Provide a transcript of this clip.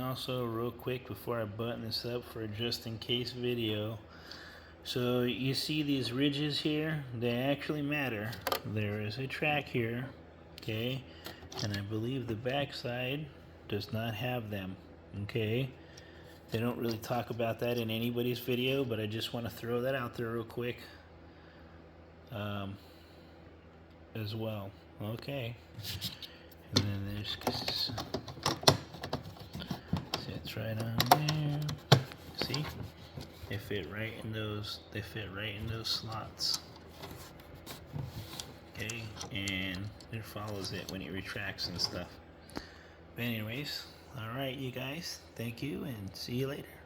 also real quick before I button this up for a just in case video. So you see these ridges here, they actually matter. There is a track here, okay, and I believe the back side does not have them, okay. They don't really talk about that in anybody's video, but I just want to throw that out there real quick as well. Okay, and then there's sits right on there. See, they fit right in those. They fit right in those slots. Okay, and it follows it when it retracts and stuff. But anyways, all right, you guys. Thank you, and see you later.